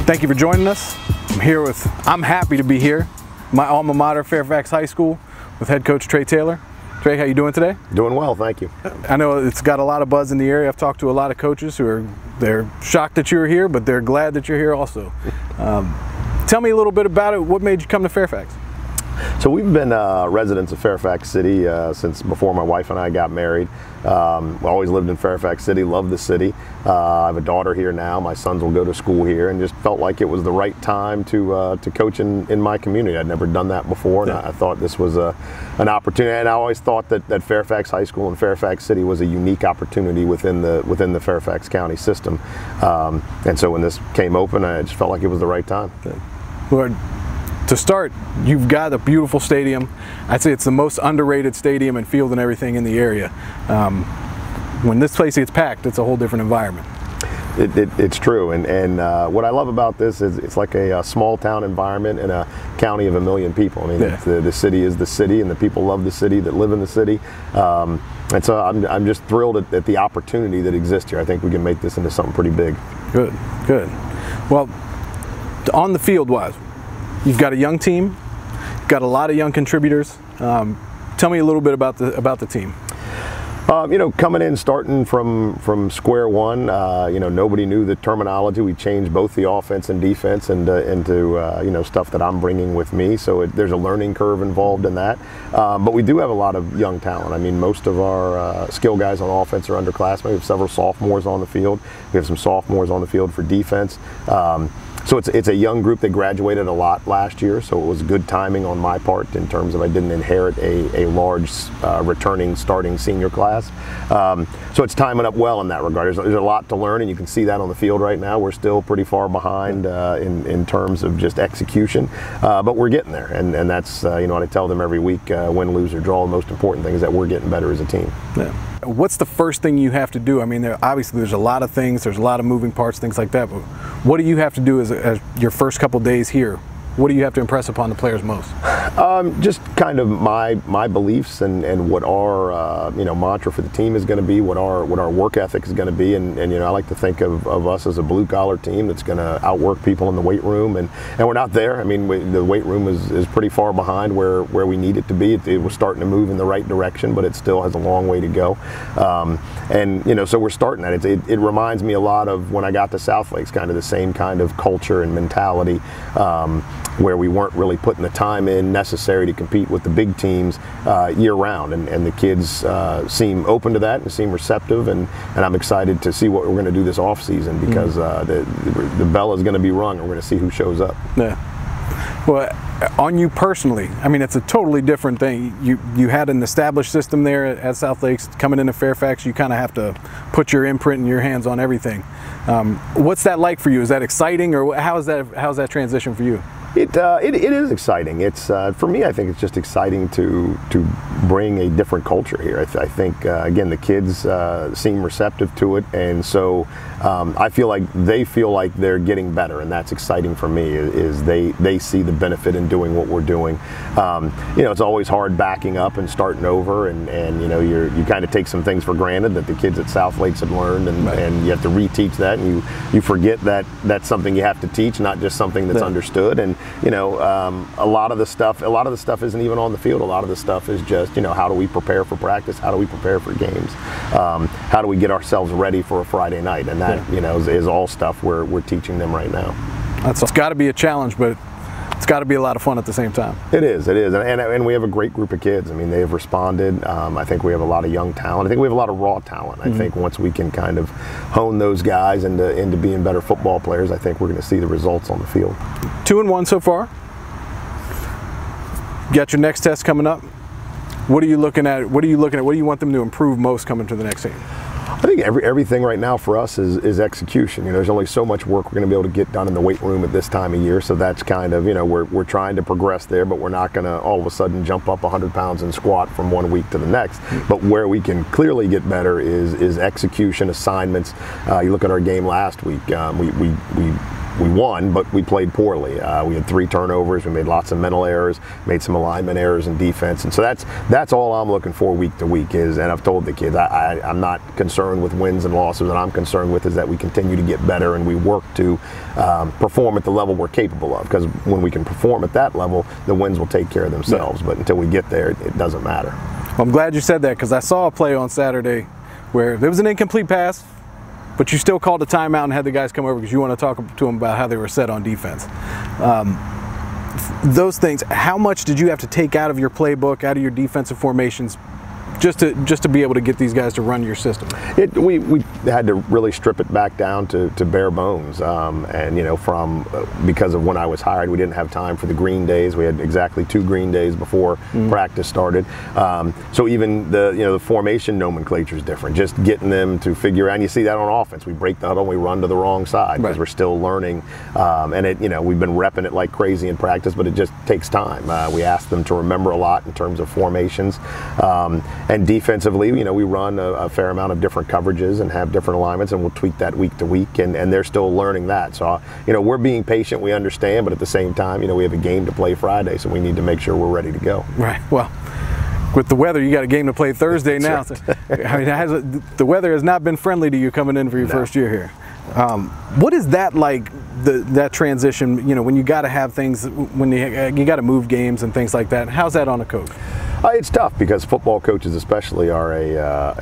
Thank you for joining us. I'm happy to be here, my alma mater, Fairfax High School, with head coach Trey Taylor. Trey, how you doing today? Doing well, thank you. I know it's got a lot of buzz in the area. I've talked to a lot of coaches they're shocked that you're here, but they're glad that you're here also. Tell me a little bit about it. What made you come to Fairfax? So we've been residents of Fairfax City since before my wife and I got married. Always lived in Fairfax City, love the city. I have a daughter here now. My sons will go to school here, and just felt like it was the right time to coach in my community. I'd never done that before, and I thought this was an opportunity. And I always thought that Fairfax High School and Fairfax City was a unique opportunity within the Fairfax County system. And so when this came open, I just felt like it was the right time. Well, to start, you've got a beautiful stadium. I'd say it's the most underrated stadium and field and everything in the area. When this place gets packed, it's a whole different environment. It's true, and what I love about this is it's like a small town environment in a county of 1 million people. I mean, the city is the city, and the people love the city that live in the city. And so I'm just thrilled at the opportunity that exists here. I think we can make this into something pretty big. Good, good. Well, on the field wise, you've got a young team, you've got a lot of young contributors. Tell me a little bit about the team. You know, coming in, starting from square one, you know, nobody knew the terminology. We changed both the offense and defense into you know, stuff that I'm bringing with me. So there's a learning curve involved in that. But we do have a lot of young talent. I mean, most of our skill guys on offense are underclassmen. We have several sophomores on the field. We have some sophomores on the field for defense. So it's a young group. They graduated a lot last year, so it was good timing on my part in terms of I didn't inherit a large returning starting senior class. So it's timing up well in that regard. There's a lot to learn, and you can see that on the field right now. We're still pretty far behind in terms of just execution, but we're getting there, and that's you know what I tell them every week: win, lose, or draw. The most important thing is that we're getting better as a team. Yeah. What's the first thing you have to do? I mean, obviously there's a lot of things, there's a lot of moving parts, things like that, but what do you have to do as your first couple days here? What do you have to impress upon the players most? Just kind of my beliefs and what our you know, mantra for the team is going to be, what our work ethic is going to be, and you know, I like to think of us as a blue collar team that's going to outwork people in the weight room, and we're not there. I mean, the weight room is pretty far behind where we need it to be. It was starting to move in the right direction, but it still has a long way to go. And you know, so we're starting that. It reminds me a lot of when I got to South Lakes, kind of the same kind of culture and mentality. Where we weren't really putting the time in necessary to compete with the big teams year-round, and the kids seem open to that and seem receptive, and I'm excited to see what we're going to do this off-season, because the bell is going to be rung, and we're going to see who shows up. Yeah. Well, on you personally, I mean, it's a totally different thing. You had an established system there at South Lakes. Coming into Fairfax, you kind of have to put your imprint and your hands on everything. What's that like for you? Is that exciting, or how's that transition for you? It is exciting. It's for me, I think it's just exciting to bring a different culture here. I think again, the kids seem receptive to it, and so I feel like they feel like they're getting better, and that's exciting for me. Is they see the benefit in doing what we're doing. You know, it's always hard backing up and starting over, and you know, you kind of take some things for granted that the kids at South Lakes have learned, and you have to reteach that, and you forget that that's something you have to teach, not just something that's understood. And you know, a lot of the stuff isn't even on the field. A lot of the stuff is just, you know, how do we prepare for practice? How do we prepare for games? How do we get ourselves ready for a Friday night? And that, you know, is all stuff we're teaching them right now. It's got to be a challenge, but it's got to be a lot of fun at the same time. It is, and we have a great group of kids. I mean, they've responded. I think we have a lot of young talent. I think we have a lot of raw talent. I think once we can kind of hone those guys into being better football players, I think we're going to see the results on the field. 2-1 so far. You got your next test coming up. What are you looking at? What do you want them to improve most coming to the next game? I think everything right now for us is execution. You know, there's only so much work we're going to be able to get done in the weight room at this time of year, so that's kind of, you know, we're trying to progress there, but we're not going to all of a sudden jump up 100 pounds and squat from one week to the next. But where we can clearly get better is execution, assignments. You look at our game last week, we we won, but we played poorly. We had 3 turnovers. We made lots of mental errors, made some alignment errors in defense, and so that's all I'm looking for week to week is. And I've told the kids I'm not concerned with wins and losses. What I'm concerned with is that we continue to get better and we work to perform at the level we're capable of. Because when we can perform at that level, the wins will take care of themselves. But until we get there, it doesn't matter. Well, I'm glad you said that, because I saw a play on Saturday where there was an incomplete pass, but you still called a timeout and had the guys come over because you want to talk to them about how they were set on defense. Those things, how much did you have to take out of your playbook, out of your defensive formations, just to be able to get these guys to run your system? We had to really strip it back down to bare bones, and because of when I was hired, we didn't have time for the green days. We had exactly 2 green days before practice started. So even the formation nomenclature is different. Just getting them to figure out. And you see that on offense. We break the huddle, we run to the wrong side because we're still learning. And we've been repping it like crazy in practice, but it just takes time. We ask them to remember a lot in terms of formations. And defensively, we run a fair amount of different coverages and have different alignments, and we'll tweak that week to week, and they're still learning that. So, we're being patient, we understand, but at the same time, we have a game to play Friday, so we need to make sure we're ready to go. Right. Well, with the weather, you got a game to play Thursday now. Right. So, the weather has not been friendly to you coming in for your first year here. What is that like, that transition, when you got to have things, when you got to move games and things like that? How's that on a coach? It's tough because football coaches especially are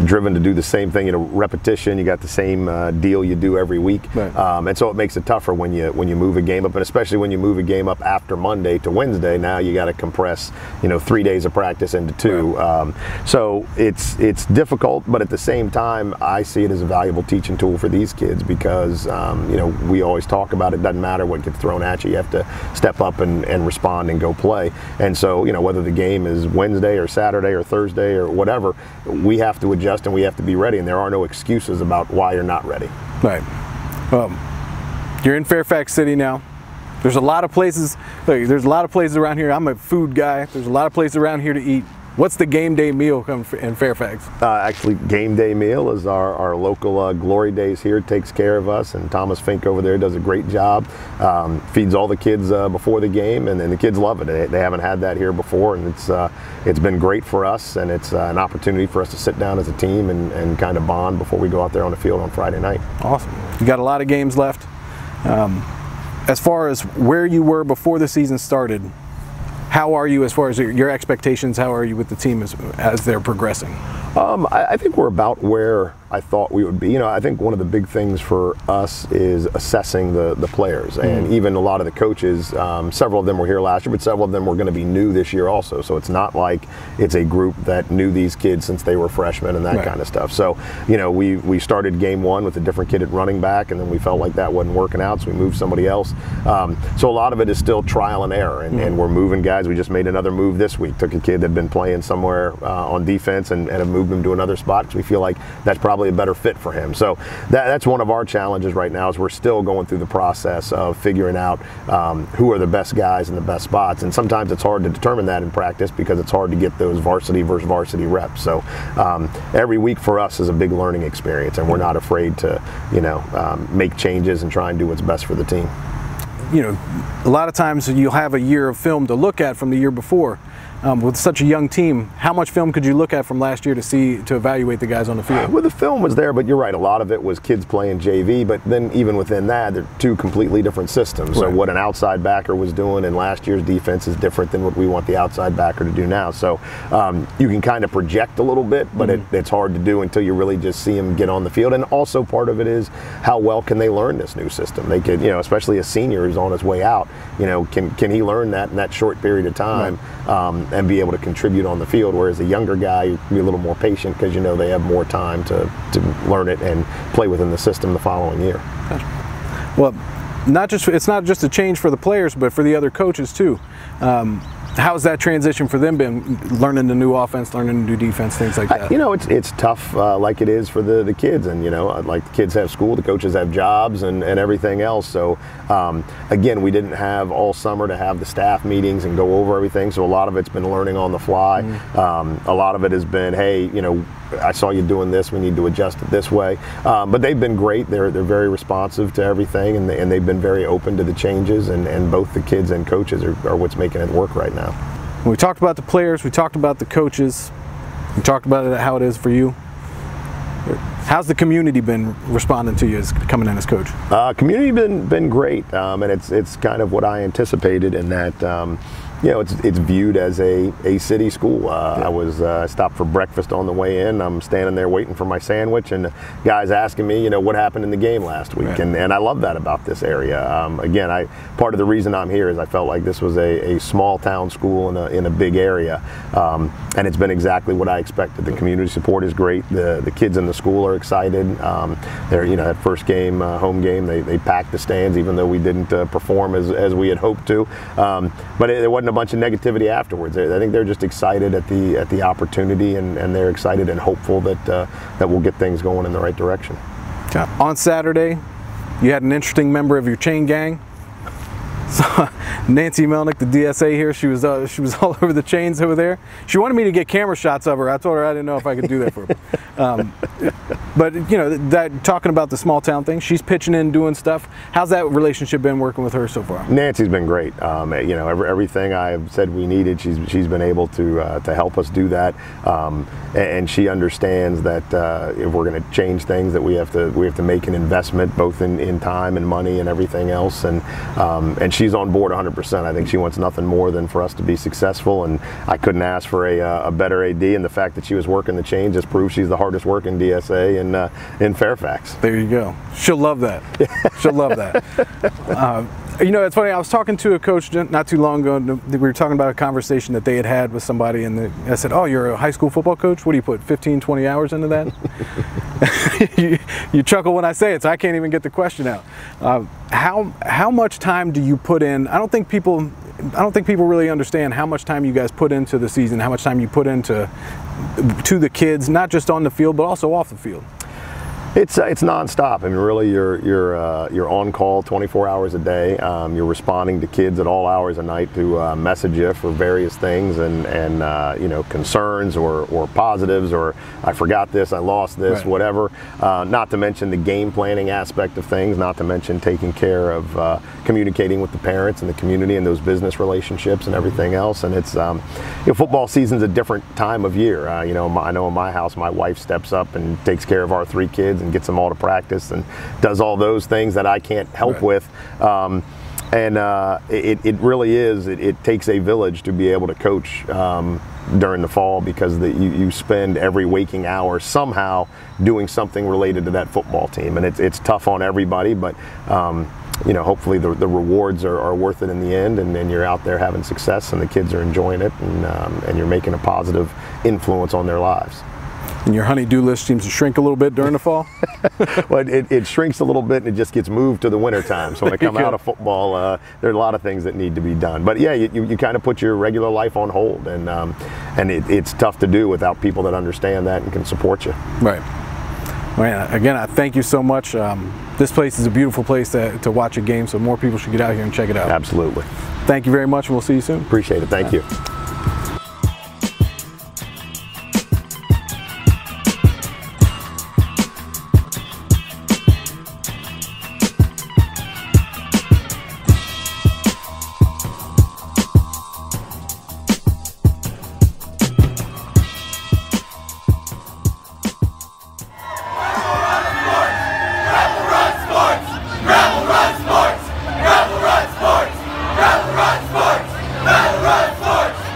driven to do the same thing, repetition. You got the same deal you do every week, right. And so it makes it tougher when you move a game up, and especially when you move a game up after Monday to Wednesday. Now you got to compress 3 days of practice into 2. Right. So it's difficult, but at the same time, I see it as a valuable teaching tool for these kids because we always talk about it. Doesn't matter what gets thrown at you. You have to step up and respond and go play. And so whether the game is Wednesday or Saturday or Thursday or whatever, we have to adjust and we have to be ready, and there are no excuses about why you're not ready. Right. You're in Fairfax City now. There's a lot of places. There's a lot of places around here. I'm a food guy. There's a lot of places around here to eat. What's the game day meal in Fairfax? Actually, game day meal is our local Glory Days here. Takes care of us, and Thomas Fink over there does a great job. Feeds all the kids before the game, and the kids love it. They haven't had that here before, and it's been great for us, and it's an opportunity for us to sit down as a team and kind of bond before we go out there on the field on Friday night. Awesome. You got a lot of games left. As far as where you were before the season started, how are you as far as your expectations? How are you with the team as they're progressing? I think we're about where I thought we would be. I think one of the big things for us is assessing the players, and even a lot of the coaches. Several of them were here last year, but several of them were going to be new this year also. So it's not like it's a group that knew these kids since they were freshmen and that right. kind of stuff. So we started game 1 with a different kid at running back, and then we felt like that wasn't working out, so we moved somebody else. So a lot of it is still trial and error, and we're moving guys. We just made another move this week. Took a kid that had been playing somewhere on defense and have moved him to another spot because we feel like that's probably a better fit for him. So that's one of our challenges right now, is we're still going through the process of figuring out who are the best guys in the best spots, and sometimes it's hard to determine that in practice because it's hard to get those varsity versus varsity reps. So every week for us is a big learning experience, and we're not afraid to make changes and try and do what's best for the team. A lot of times you'll have a year of film to look at from the year before. With such a young team, how much film could you look at from last year to evaluate the guys on the field? Well, the film was there, but you're right. A lot of it was kids playing JV, but then even within that, they're 2 completely different systems. Right. So what an outside backer was doing in last year's defense is different than what we want the outside backer to do now. So you can kind of project a little bit, but it's hard to do until you really just see them get on the field. And also part of it is how well can they learn this new system? They could, especially a senior who's on his way out, can he learn that in that short period of time? Right. And be able to contribute on the field, whereas a younger guy, you can be a little more patient because they have more time to learn it and play within the system the following year. Well, it's not just a change for the players, but for the other coaches too. How's that transition for them been, learning the new offense, learning the new defense, things like that? It's tough like it is for the kids, and like the kids have school, the coaches have jobs and everything else. So again, we didn't have all summer to have the staff meetings and go over everything, so a lot of it's been learning on the fly. A lot of it has been, hey, I saw you doing this, we need to adjust it this way. But they've been great. They're very responsive to everything, and they've been very open to the changes, and both the kids and coaches are what's making it work right now. We talked about the players, we talked about the coaches, we talked about it, how it is for you. How's the community been responding to you as coming in as coach? Community been great, and it's kind of what I anticipated in that. You know, it's viewed as a city school. I stopped for breakfast on the way in. I'm standing there waiting for my sandwich, and the guy's asking me, you know, what happened in the game last week, right. and I love that about this area. Again, part of the reason I'm here is I felt like this was a small town school in a big area, and it's been exactly what I expected. The community support is great. The kids in the school are excited. They're, you know, that first game, home game, they packed the stands, even though we didn't perform as we had hoped to. But it wasn't a bunch of negativity afterwards. I think they're just excited at the opportunity, and they're excited and hopeful that we'll get things going in the right direction. On Saturday, you had an interesting member of your chain gang. So, Nancy Melnick, the DSA here, she was all over the chains over there. She wanted me to get camera shots of her. I told her I didn't know if I could do that for her. But you know, talking about the small town thing, she's pitching in, doing stuff. How's that relationship been working with her so far? Nancy's been great. You know, everything I've said we needed, she's been able to help us do that. And she understands that if we're going to change things, that we have to make an investment both in time and money and everything else. And she's on board 100%. I think she wants nothing more than for us to be successful, and I couldn't ask for a better AD, and the fact that she was working the chain just proves she's the hardest working DSA in Fairfax. There you go. She'll love that. She'll love that. You know, it's funny, I was talking to a coach not too long ago. We were talking about a conversation that they had with somebody, and I said, oh, you're a high school football coach? What do you put, 15, 20 hours into that? you chuckle when I say it, so I can't even get the question out. How much time do you put in? I don't think people really understand how much time you guys put into the season, how much time you put into the kids, not just on the field, but also off the field. It's nonstop. I mean, really, you're on call 24 hours a day. You're responding to kids at all hours of night to message you for various things and you know, concerns or positives, or I forgot this, I lost this, right. Whatever. Not to mention the game planning aspect of things. Not to mention taking care of communicating with the parents and the community and those business relationships and everything else. And it's you know, football season's a different time of year. You know, I know in my house, my wife steps up and takes care of our 3 kids and gets them all to practice and does all those things that I can't help right. with. It really is, it takes a village to be able to coach during the fall, because you spend every waking hour somehow doing something related to that football team, and it's tough on everybody, but you know, hopefully the rewards are worth it in the end, and then you're out there having success and the kids are enjoying it, and you're making a positive influence on their lives. And your honey-do list seems to shrink a little bit during the fall? Well, it shrinks a little bit, and it just gets moved to the winter time. So when I come out of football, there are a lot of things that need to be done. But yeah, you kind of put your regular life on hold, and it's tough to do without people that understand that and can support you. Right. Well, again, I thank you so much. This place is a beautiful place to watch a game, so more people should get out here and check it out. Absolutely. Thank you very much, and we'll see you soon. Appreciate it. Thank you. Sports!